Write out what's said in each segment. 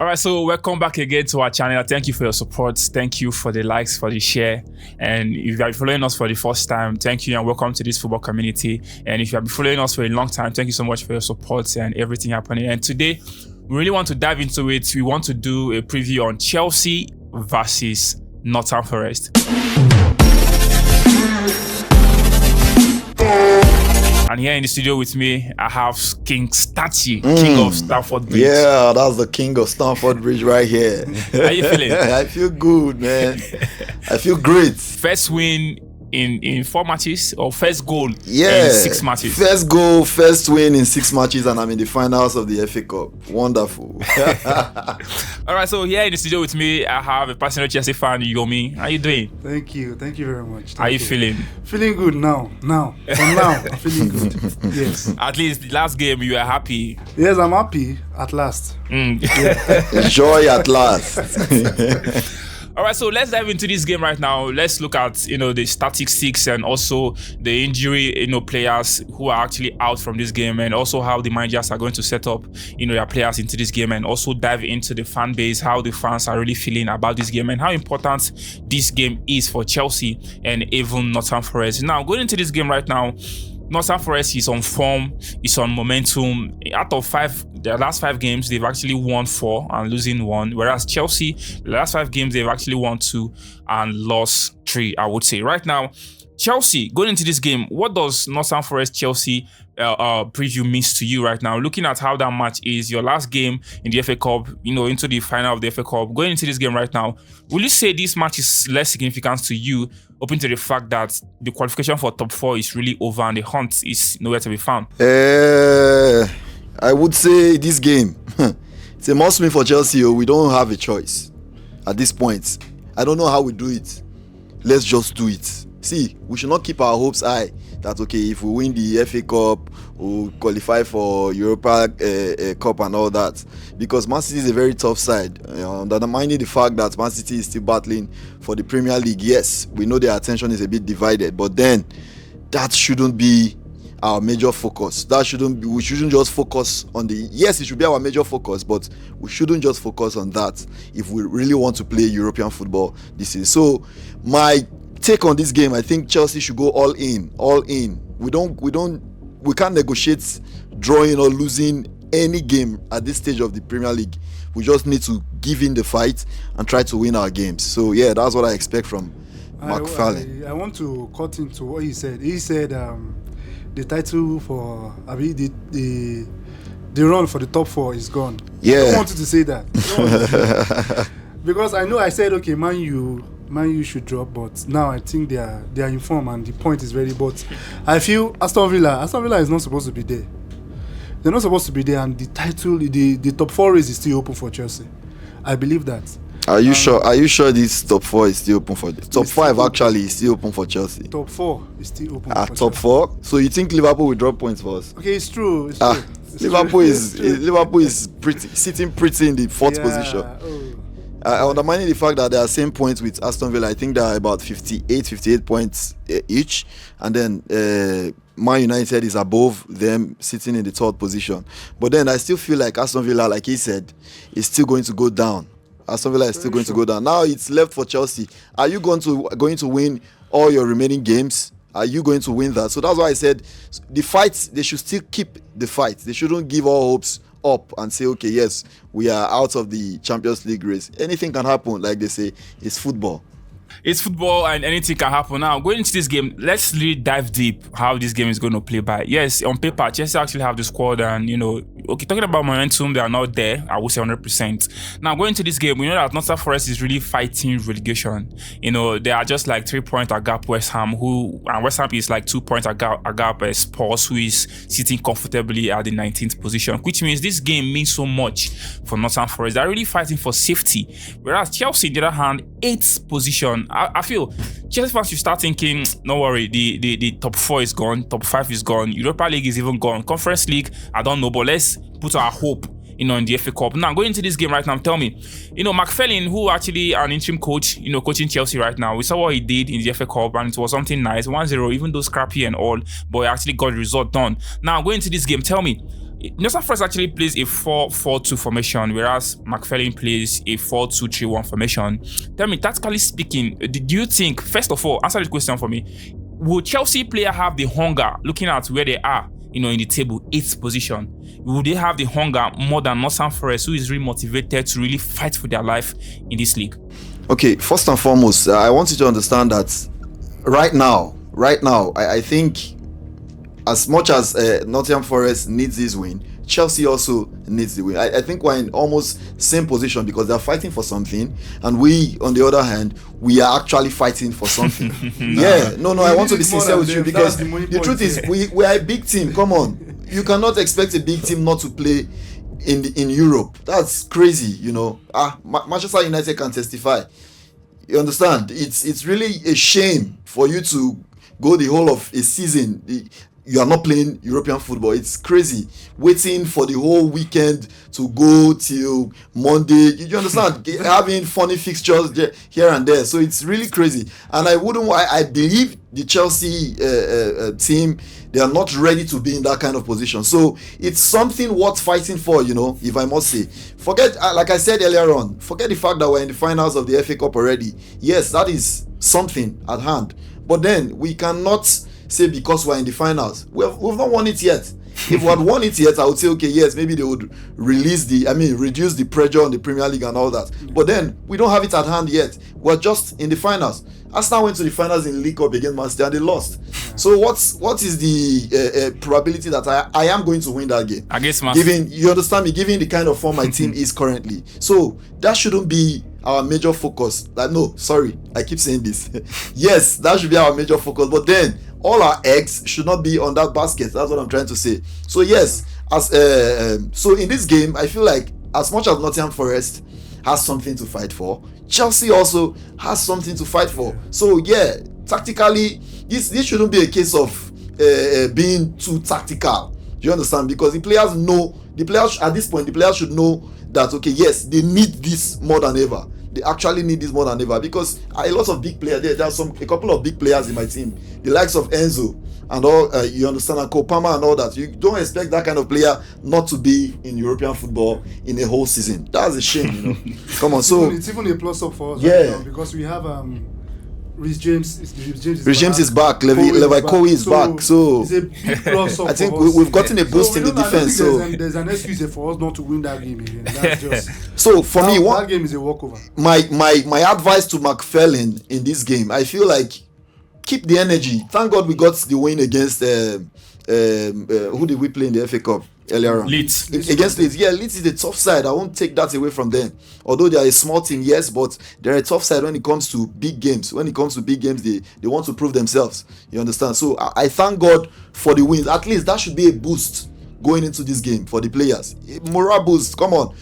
All right, so welcome back again to our channel. Thank you for your support. Thank you for the likes, for the share. And if you are following us for the first time, thank you and welcome to this football community. And if you have been following us for a long time, thank you so much for your support and everything happening. And today, we really want to dive into it. We want to do a preview on Chelsea versus Nottingham Forest. And here in the studio with me, I have King Statue, King of Stamford Bridge. Yeah, that's the King of Stamford Bridge right here. How you feeling? I feel good, man. I feel great. First win in 4 matches, or first goal in 6 matches? First goal, first win in 6 matches, and I'm in the finals of the FA Cup. Wonderful. All right, so here in the studio with me, I have a personal Chelsea fan, Yomi. How you doing? Thank you very much. How you feeling? Feeling good now. From now, I'm feeling good. Yes. At least the last game, you were happy. Yes, I'm happy at last. Joy at last. All right, so let's dive into this game right now. Let's look at the statistics and also the injury players who are actually out from this game, and also how the managers are going to set up their players into this game, and also dive into the fan base, how the fans are really feeling about this game, and how important this game is for Chelsea and even Nottingham Forest. Now, going into this game right now, Nottingham Forest is on form, is on momentum. Out of their last 5 games, they've actually won 4 and losing 1. Whereas Chelsea, the last 5 games, they've actually won 2 and lost 3, I would say. Right now, Chelsea, going into this game, what does Nottingham Forest Chelsea preview means to you right now? Looking at how that match is, your last game in the FA Cup, into the final of the FA Cup, going into this game right now, will you say this match is less significant to you, open to the fact that the qualification for top 4 is really over and the hunt is nowhere to be found? I would say this game, it's a must-win for Chelsea. We don't have a choice at this point. I don't know how we do it. Let's just do it. See, we should not keep our hopes high that, okay, if we win the FA Cup, we'll qualify for Europa Cup and all that. Because Man City is a very tough side. Undermining the fact that Man City is still battling for the Premier League, yes, we know their attention is a bit divided. But then, that shouldn't be our major focus. We shouldn't just focus on yes, it should be our major focus, but we shouldn't just focus on that if we really want to play European football this season. So, my take on this game, I think Chelsea should go all in. We can't negotiate drawing or losing any game at this stage of the Premier League. We just need to give in the fight and try to win our games. So yeah, that's what I expect from McFarlane. I want to cut into what he said. He said the title for the run for the top 4 is gone. Yeah. I don't want you to say that. Because I said, okay, Man U should drop, but now I think they are in form and the point is very. But I feel Aston Villa is not supposed to be there. They're not supposed to be there, and the title, the top 4 race is still open for Chelsea. I believe that. Are you sure? Are you sure this top 4 is still open for top 5? Actually, is still open for Chelsea. Top 4 is still open. For top Chelsea. 4. So you think Liverpool will drop points for us? Okay, it's true. Liverpool is sitting pretty in the 4th position. Undermining the fact that they are same points with Aston Villa. I think they are about 58 points each, and then Man United is above them, sitting in the 3rd position. But then I still feel like Aston Villa, like he said, is still going to go down. Aston Villa is still going to go down. Now it's left for Chelsea. Are you going to win all your remaining games? Are you going to win that? So that's why I said the fights, they should still keep the fight. They shouldn't give all hopes up and say, okay, yes, we are out of the Champions League race. Anything can happen, like they say. It's football. It's football and anything can happen. Now, going into this game, let's really dive deep how this game is going to play by. Yes, on paper, Chelsea actually have the squad and, okay, talking about momentum, they are not there, I would say 100%. Now, going into this game, we know that Nottingham Forest is really fighting relegation. They are just like 3 points a gap West Ham, and West Ham is like 2 points a gap Spurs, who is sitting comfortably at the 19th position, which means this game means so much for Nottingham Forest. They're really fighting for safety. Whereas Chelsea, on the other hand, 8th position. I feel Chelsea fans should start thinking, no worry, the top 4 is gone, top 5 is gone, Europa League is even gone, Conference League, I don't know, but let's put our hope in the FA Cup. Now, going into this game right now, tell me, McFarlane, who actually an interim coach, coaching Chelsea right now, we saw what he did in the FA Cup and it was something nice, 1-0, even though scrappy and all, but he actually got the result done. Now, going into this game, tell me, Nottingham Forest actually plays a 4-4-2 formation, whereas McFarlane plays a 4-2-3-1 formation. Tell me, tactically speaking, do you think, first of all, answer the question for me, will Chelsea player have the hunger, looking at where they are, in the table, 8th position? Will they have the hunger more than Nottingham Forest, who is really motivated to really fight for their life in this league? Okay, first and foremost, I want you to understand that right now, I think as much as Nottingham Forest needs this win, Chelsea also needs the win. I think we're in almost same position because they're fighting for something, and we, on the other hand, we are actually fighting for something. I want to be sincere with you because the truth is we are a big team. Come on, you cannot expect a big team not to play in Europe. That's crazy, Manchester United can testify. You understand? It's really a shame for you to go the whole of a season. You are not playing European football. It's crazy. Waiting for the whole weekend to go till Monday. You understand? Having funny fixtures here and there. So it's really crazy. And I believe the Chelsea team, they are not ready to be in that kind of position. So it's something worth fighting for, if I must say. Forget, like I said earlier on, forget the fact that we're in the finals of the FA Cup already. Yes, that is something at hand. But then we cannot say because we're in the finals. We've not won it yet. If we had won it yet, I would say, okay, yes, maybe they would reduce the pressure on the Premier League and all that. But then we don't have it at hand yet. We're just in the finals. Arsenal went to the finals in League Cup against Man City and they lost. So what is the probability that I am going to win that game? Against Man City. You understand me? Given the kind of form my team is currently. So that shouldn't be our major focus. I keep saying this. Yes, that should be our major focus. But then all our eggs should not be on that basket. That's what I'm trying to say. So yes, so in this game, I feel like as much as Nottingham Forest has something to fight for, Chelsea also has something to fight for. So yeah, tactically, this shouldn't be a case of being too tactical. Do you understand? Because the players at this point, the players should know that, okay, yes, they need this more than ever. They actually need this more than ever because a lot of big players. There are a couple of big players in my team, the likes of Enzo and all. You understand, and Kopama and all that. You don't expect that kind of player not to be in European football in a whole season. That's a shame, Come on, so it's even a plus up for us. Yeah, right now because we have Reece James is back. Levi Kowi is back. So it's a big plus up. I think we've gotten a boost in the defense. So there's an excuse for us not to win that game again. That's just so for me. That game is a walkover. My advice to McFarlane in this game, I feel like keep the energy. Thank God we got the win against who did we play in the FA Cup earlier on? Leeds. Against Leeds. Yeah, Leeds is a tough side. I won't take that away from them. Although they are a small team, yes, but they're a tough side when it comes to big games. When it comes to big games, they want to prove themselves. You understand? So I thank God for the wins. At least that should be a boost going into this game for the players. Morale boost. Come on.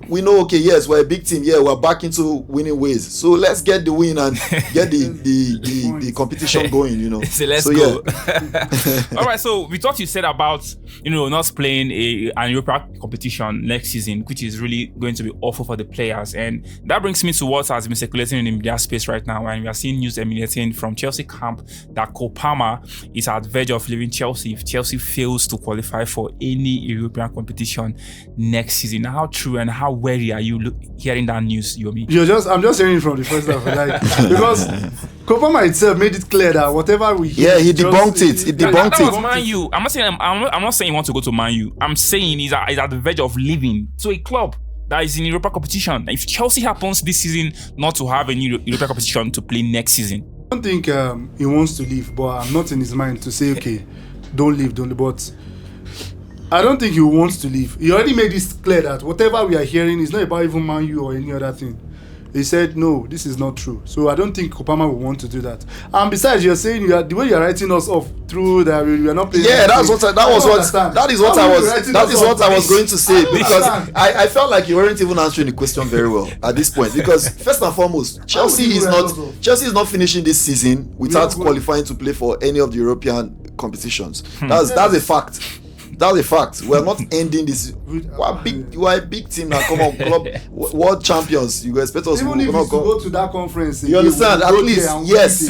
We know, okay, yes, we're a big team. Yeah, we're back into winning ways. So let's get the win and get the competition going, So let's go. All right, so we thought you said about, not playing an European competition next season, which is really going to be awful for the players. And that brings me to what has been circulating in the media space right now. And we are seeing news emanating from Chelsea camp that Kopama is at verge of leaving Chelsea if Chelsea fails to qualify for any European competition next season. How true and how wary are you hearing that news, Yomi? I'm just hearing from the first half, because Kopama itself made it clear that whatever we hear, he debunked it. He debunked it. Man U. I'm not saying he wants to go to Man U. I'm saying he's at the verge of leaving to a club that is in European competition. If Chelsea happens this season not to have a new European competition to play next season, I don't think he wants to leave, but I'm not in his mind to say, okay, don't leave. But I don't think he wants to leave. He already made this clear that whatever we are hearing is not about even Man U or any other thing. He said, no, this is not true. So I don't think Kopama will want to do that. And besides, you're saying the way you're writing us off through that we are not playing. Yeah, that is what I was going to say, because I felt like you weren't even answering the question very well at this point. Because first and foremost, Chelsea is not finishing this season without qualifying to play for any of the European competitions. That's a fact. That's a fact. We're not ending this. We're a big team now. Come on, club, world champions. You expect us even if you go to that conference. You understand? At least, yes.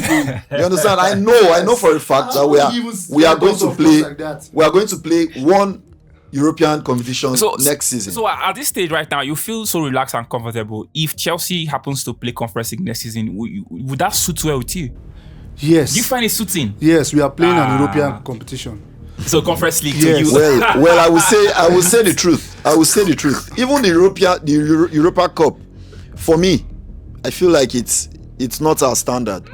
You understand? I know for a fact that we are going to play. Like we are going to play one European competition next season. So at this stage right now, you feel so relaxed and comfortable. If Chelsea happens to play Conference League next season, would that suit well with you? Yes. Do you find it suiting? Yes, we are playing an European competition. So Conference League Yes. to you. Well, I will say the truth. Even the Europa Cup, for me, I feel like it's not our standard.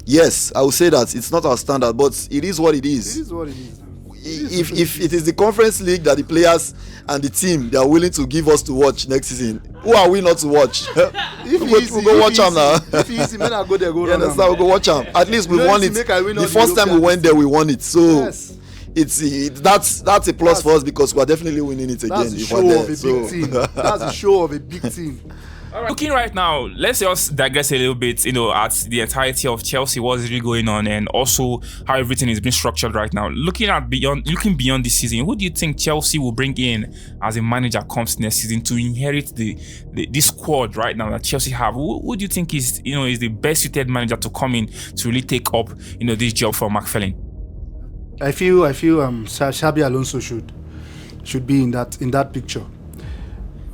Yes, I will say that it's not our standard, but it is what it is. It is what it is. If it is the Conference League that the players and the team they are willing to give us to watch next season, who are we not to watch? We'll go watch them now. If easy, men are go there, go run. We'll go watch them. At least we won it. The first time we went there, we won it. So Yes. that's a plus for us because we are definitely winning it again. That's the if show we're of a there. big team. That's the show of a big team. Right. Looking right now, let's just digress a little bit, at the entirety of Chelsea, what's really going on, and also how everything is being structured right now. Looking beyond this season, who do you think Chelsea will bring in as a manager comes next season to inherit this squad right now that Chelsea have? Who do you think is the best suited manager to come in to really take up this job for McFarlane? I feel Xabi Alonso should be in that picture.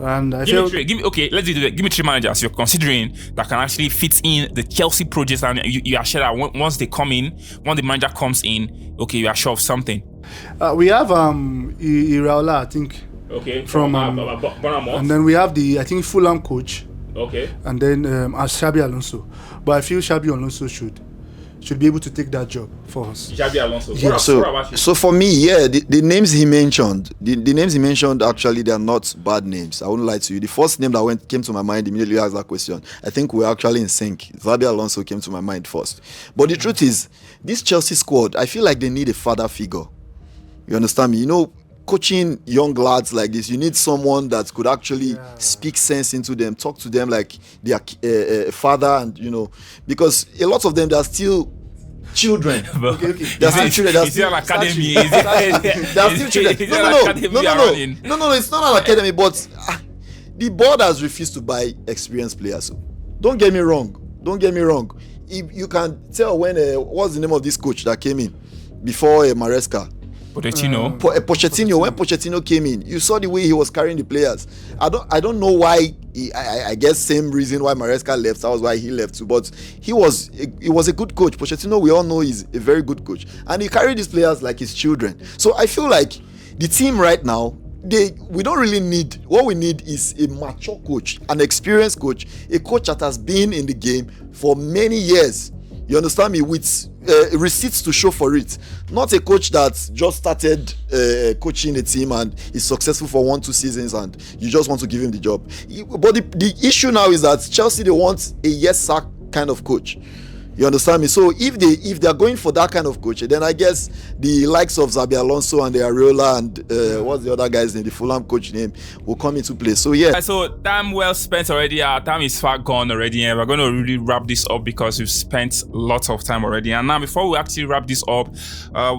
And I feel let's do that. Give me 3 managers you're considering that can actually fit in the Chelsea project, and you are sure that once the manager comes in, you are sure of something. We have Iraola, I think. Okay. From and then we have the Fulham coach. Okay. And then Xabi Alonso, but I feel Xabi Alonso should be able to take that job for us. Xabi Alonso. Yeah. So for me, the names he mentioned, the names he mentioned actually they are not bad names. I wouldn't lie to you. The first name that came to my mind immediately asked that question. I think we're actually in sync. Xabi Alonso came to my mind first. But the truth is, this Chelsea squad, I feel like they need a father figure. You understand me? Coaching young lads like this, you need someone that could actually speak sense into them, talk to them like they are father, and because a lot of them they are still children. They are still children. Is there an academy? They are still children. No, it's not an academy, but the board has refused to buy experienced players. So don't get me wrong. If you can tell when what's the name of this coach that came in before Maresca? Pochettino. Pochettino. When Pochettino came in, you saw the way he was carrying the players. I don't know why. I guess same reason why Maresca left. That was why he left too. But he was a good coach. Pochettino, we all know, is a very good coach, and he carried these players like his children. So I feel like the team right now, we don't really need. What we need is a mature coach, an experienced coach, a coach that has been in the game for many years. You understand me? With receipts to show for it. Not a coach that just started coaching a team and is successful for 1-2 seasons and you just want to give him the job. But the issue now is that Chelsea, they want a yes sir kind of coach. You understand me? So if they are going for that kind of coach, then I guess the likes of Xabi Alonso and the Areola and what's the other guy's name, the Fulham coach name, will come into play. So yeah. So time well spent already. Our time is far gone already, and we're going to really wrap this up because we've spent lots of time already. And now, before we actually wrap this up,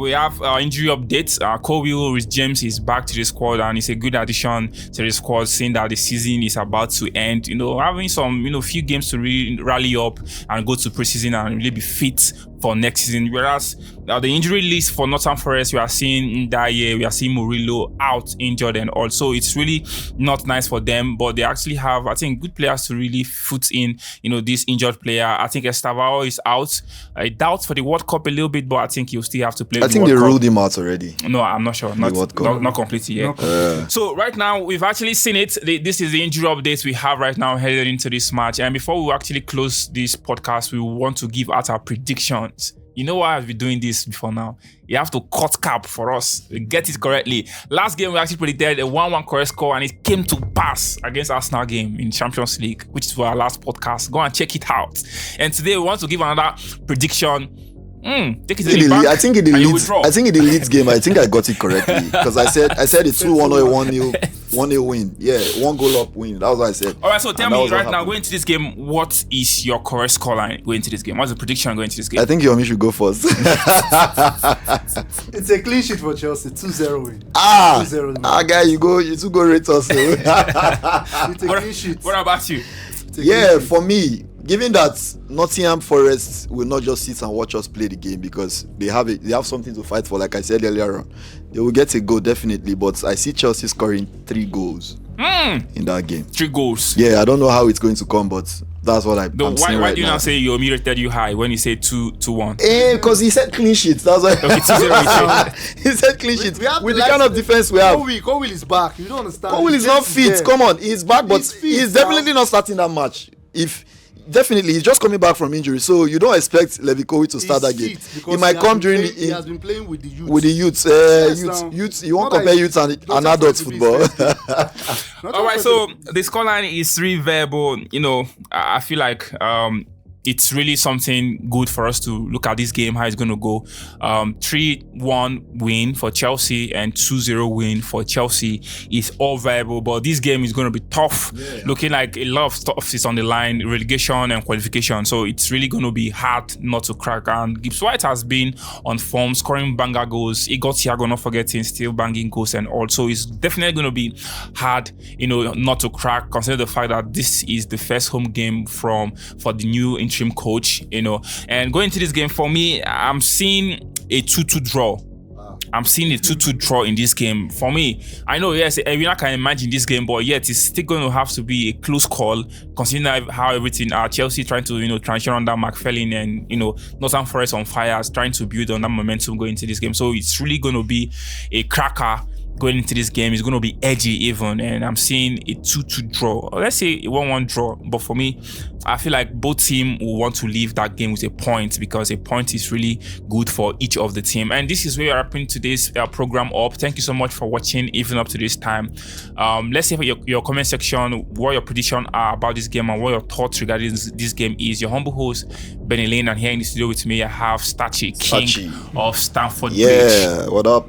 we have injury updates. Colwill Rhys James is back to the squad, and it's a good addition to the squad, seeing that the season is about to end. Having some few games to really rally up and go to preseason and really be fit for next season. Whereas the injury list for Nottingham Forest, we are seeing Ndaye, we are seeing Murillo out injured and all. So it's really not nice for them, but they actually have, I think, good players to really foot in, this injured player. I think Estavao is out. I doubt for the World Cup a little bit, but I think he'll still have to play. I think they ruled him out already. No, I'm not sure. Not completely yet. So right now, we've actually seen it. This is the injury updates we have right now headed into this match. And before we actually close this podcast, we want to give out our predictions. You know why I've been doing this before now? You have to cut cap for us. Get it correctly. Last game, we actually predicted a 1-1 correct score, and it came to pass against Arsenal game in Champions League, which is our last podcast. Go and check it out. And today, we want to give another prediction. Take it to the bank. I think in the Leeds game, I think I got it correctly because I said it's 2-1 or 1-0 win. Yeah, 1 goal up win. That was what I said. All right, so tell me right now, going into this game, what is your correct scoreline going into this game? What's the prediction going into this game? I think Yomi should go first. It's a clean sheet for Chelsea. 2-0 win. 2-0 guy, you two go rate us. It's a clean sheet. What about you? Yeah, for me, given that Nottingham Forest will not just sit and watch us play the game because they have something to fight for, like I said earlier on, they will get a goal definitely. But I see Chelsea scoring 3 goals in that game. 3 goals. Yeah, I don't know how it's going to come, but that's what I'm saying why right do you now. not say your mirror rated you high when you say 2-1? Because he said clean sheets. That's why. Okay, 2-0. He said clean sheets. We have With to the kind of defense we have. Cole is back. You don't understand. Cole is not fit. there. Come on, he's back, but He's fit he's now. definitely not starting that match. Definitely, he's just coming back from injury, so you don't expect Levi Kowi to start that game. He might come during He has been playing with the youth. with the youths. now. Youths. You won't Not compare like- youths and don't adults expect football. All right, so the scoreline is 3 verbal. I feel like it's really something good for us to look at this game, how it's going to go. 3-1 win for Chelsea and 2-0 win for Chelsea is all viable, but this game is going to be tough. Looking like a lot of stuff is on the line, relegation and qualification, so it's really going to be hard not to crack. And Gibbs White has been on form, scoring banger goals. Igor Thiago, not forgetting, still banging goals, and also it's definitely going to be hard, not to crack, considering the fact that this is the first home game for the new interim coach, and going into this game, for me, I'm seeing a 2-2 draw. I'm seeing a 2-2 draw in this game. For me, I know, yes, everyone can imagine this game, but yet it's still going to have to be a close call, considering how everything Chelsea trying to, transition under McFarlane and, Nottingham Forest on fire, trying to build on that momentum going into this game. So it's really going to be a cracker going into this game. Is going to be edgy even, and I'm seeing a 2-2 draw. Let's say a 1-1 draw, but for me, I feel like both teams will want to leave that game with a point, because a point is really good for each of the team. And this is where we're wrapping today's program up. Thank you so much for watching even up to this time. Let's see your comment section what your predictions are about this game and what your thoughts regarding this game is. Your humble host, Benny Lane, and here in the studio with me I have Stachi, king of Stamford Bridge. Yeah, what up?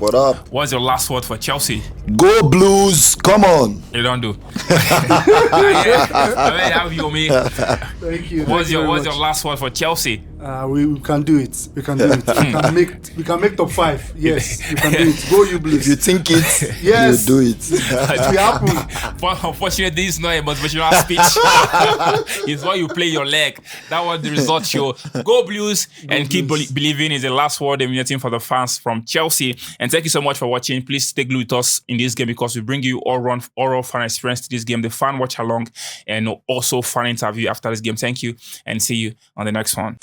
What's your last word for Chelsea? Go Blues! Come on! You don't do. I have you, me. Thank you. What's your much. last word for Chelsea? We can do it. We can do it. we can make top 5. Yes, we can do it. Go you Blues. If you think it, Yes. you do it. It will happen. But unfortunately, this is not a motivational speech. It's why you play your leg. That was the result show. Go Blues and keep believing is the last word emanating for the fans from Chelsea. And thank you so much for watching. Please stay glued with us in this game, because we bring you all fan experience to this game, the fan watch along, and also fan interview after this game. Thank you, and see you on the next one.